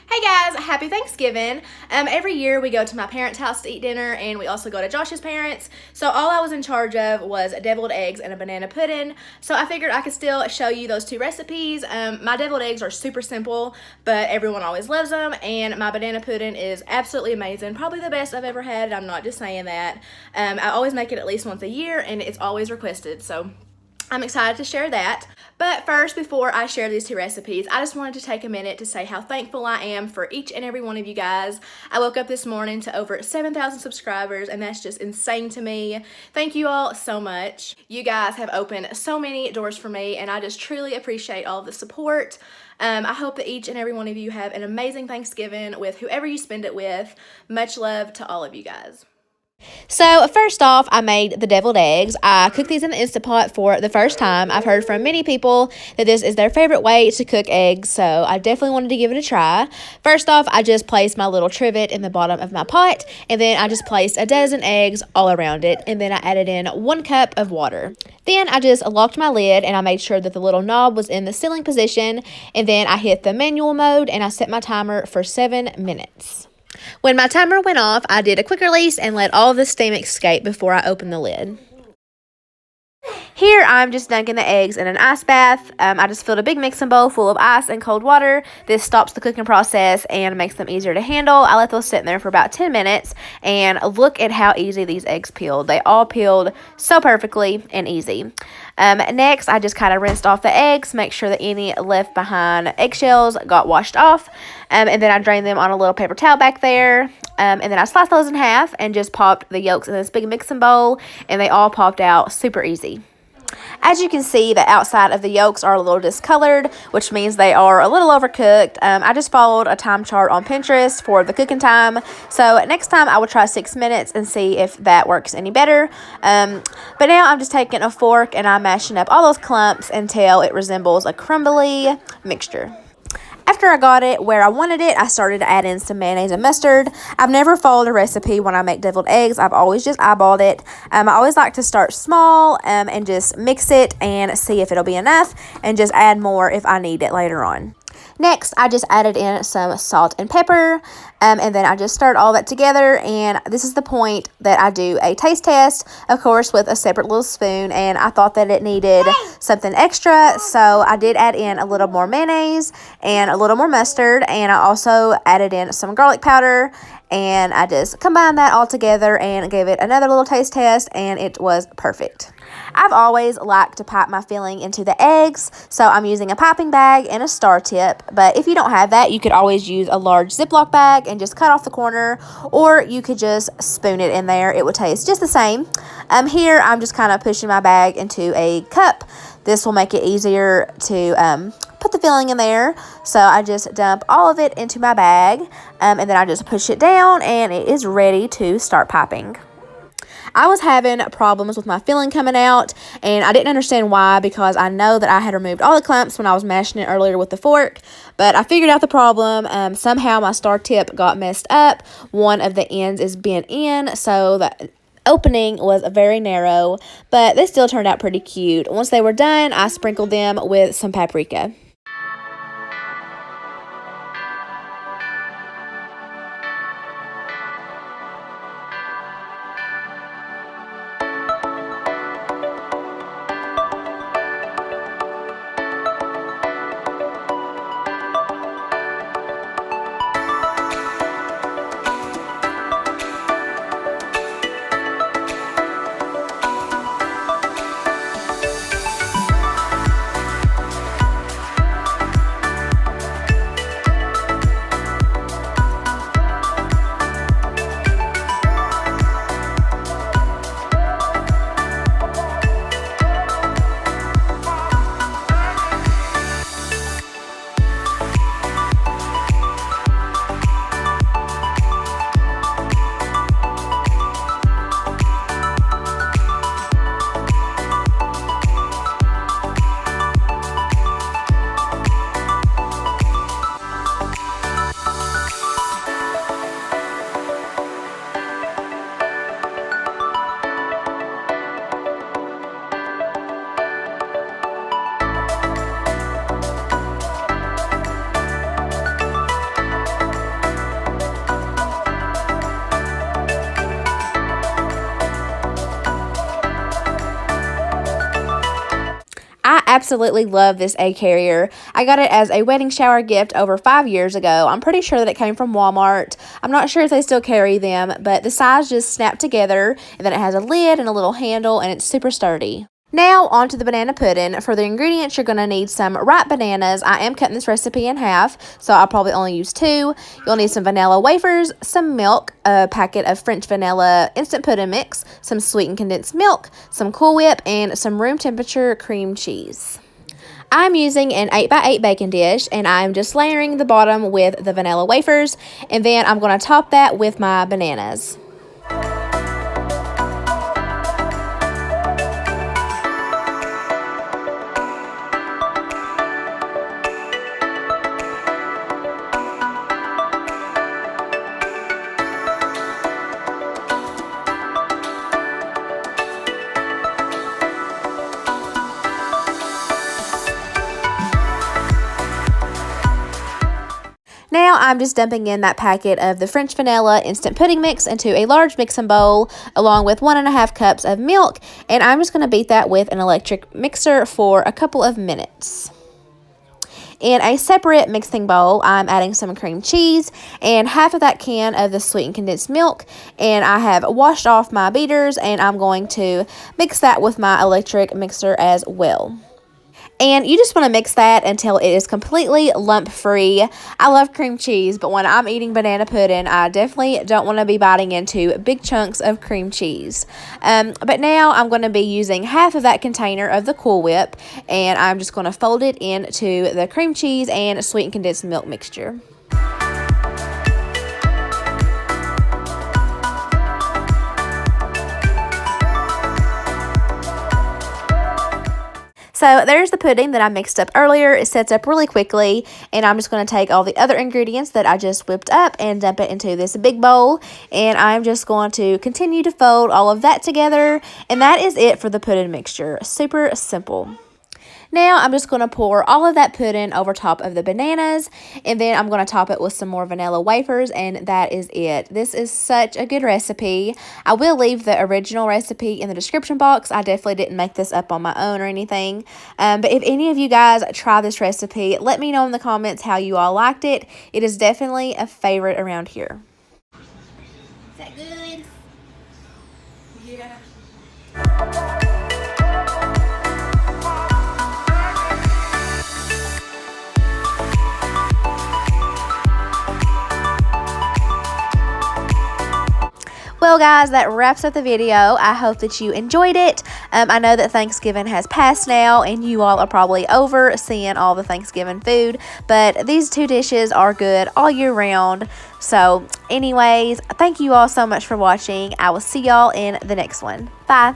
Hey guys, happy Thanksgiving. Every year we go to my parents' house to eat dinner, and we also go to Josh's parents. So all I was in charge of was deviled eggs and a banana pudding. So I figured I could still show you those two recipes. My deviled eggs are super simple, but everyone always loves them, and my banana pudding is absolutely amazing. Probably the best I've ever had. I'm not just saying that. I always make it at least once a year, and it's always requested. So I'm excited to share that. But first, before I share these two recipes, I just wanted to take a minute to say how thankful I am for each and every one of you guys. I woke up this morning to over 7,000 subscribers, and that's just insane to me. Thank you all so much. You guys have opened so many doors for me, and I just truly appreciate all of the support. I hope that each and every one of you have an amazing Thanksgiving with whoever you spend it with. Much love to all of you guys. So first off, I made the deviled eggs. I cooked these in the Instant Pot for the first time. I've heard from many people that this is their favorite way to cook eggs, so I definitely wanted to give it a try. First off, I just placed my little trivet in the bottom of my pot, and then I just placed a dozen eggs all around it, and then I added in 1 cup of water. Then I just locked my lid, and I made sure that the little knob was in the sealing position, and then I hit the manual mode, and I set my timer for 7 minutes. When my timer went off, I did a quick release and let all of the steam escape before I opened the lid. Here, I'm just dunking the eggs in an ice bath. I just filled a big mixing bowl full of ice and cold water. This stops the cooking process and makes them easier to handle. I let those sit in there for about 10 minutes, and look at how easy these eggs peeled. They all peeled so perfectly and easy. Next, I just kind of rinsed off the eggs, make sure that any left behind eggshells got washed off, and then I drained them on a little paper towel back there. And then I sliced those in half and just popped the yolks in this big mixing bowl, and they all popped out super easy. As you can see, the outside of the yolks are a little discolored, which means they are a little overcooked. I just followed a time chart on Pinterest for the cooking time, so next time I will try 6 minutes and see if that works any better. But now I'm just taking a fork and I'm mashing up all those clumps until it resembles a crumbly mixture. After I got it where I wanted it, I started to add in some mayonnaise and mustard. I've never followed a recipe when I make deviled eggs. I've always just eyeballed it. I always like to start small and just mix it and see if it'll be enough, and just add more if I need it later on. Next, I just added in some salt and pepper, and then I just stirred all that together, and this is the point that I do a taste test, of course, with a separate little spoon, and I thought that it needed something extra, so I did add in a little more mayonnaise and a little more mustard, and I also added in some garlic powder, and I just combined that all together and gave it another little taste test, and it was perfect. I've always liked to pipe my filling into the eggs, so I'm using a piping bag and a star tip, but if you don't have that, you could always use a large Ziploc bag and just cut off the corner, or you could just spoon it in there. It would taste just the same. Here, I'm just kind of pushing my bag into a cup. This will make it easier to put the filling in there, so I just dump all of it into my bag, and then I just push it down, and it is ready to start piping. I was having problems with my filling coming out, and I didn't understand why, because I know that I had removed all the clumps when I was mashing it earlier with the fork, but I figured out the problem. Somehow my star tip got messed up. One of the ends is bent in, so the opening was very narrow, but they still turned out pretty cute. Once they were done, I sprinkled them with some paprika. absolutely love this egg carrier. I got it as a wedding shower gift over 5 years ago. I'm pretty sure that it came from Walmart. I'm not sure if they still carry them, but the sides just snap together, and then it has a lid and a little handle, and it's super sturdy. Now, on to the banana pudding. For the ingredients, you're going to need some ripe bananas. I am cutting this recipe in half, so I'll probably only use 2. You'll need some vanilla wafers, some milk, a packet of French vanilla instant pudding mix, some sweetened condensed milk, some Cool Whip, and some room temperature cream cheese. I'm using an 8x8 baking dish, and I'm just layering the bottom with the vanilla wafers, and then I'm going to top that with my bananas. Now I'm just dumping in that packet of the French vanilla instant pudding mix into a large mixing bowl along with 1.5 cups of milk, and I'm just going to beat that with an electric mixer for a couple of minutes. In a separate mixing bowl, I'm adding some cream cheese and half of that can of the sweetened condensed milk, and I have washed off my beaters, and I'm going to mix that with my electric mixer as well. And you just want to mix that until it is completely lump-free. I love cream cheese, but when I'm eating banana pudding, I definitely don't want to be biting into big chunks of cream cheese. But now I'm going to be using half of that container of the Cool Whip, and I'm just going to fold it into the cream cheese and sweetened condensed milk mixture. So there's the pudding that I mixed up earlier. It sets up really quickly, and I'm just going to take all the other ingredients that I just whipped up and dump it into this big bowl, and I'm just going to continue to fold all of that together, and that is it for the pudding mixture. Super simple. Now I'm just going to pour all of that pudding over top of the bananas, and then I'm going to top it with some more vanilla wafers, and that is it. This is such a good recipe. I will leave the original recipe in the description box. I definitely didn't make this up on my own or anything. But if any of you guys try this recipe, let me know in the comments how you all liked it. It is definitely a favorite around here. Is that good? Yeah. Well, guys, that wraps up the video. I hope that you enjoyed it. I know that Thanksgiving has passed now, and you all are probably over seeing all the Thanksgiving food, but these 2 dishes are good all year round. So, anyways, thank you all so much for watching. I will see y'all in the next one. Bye.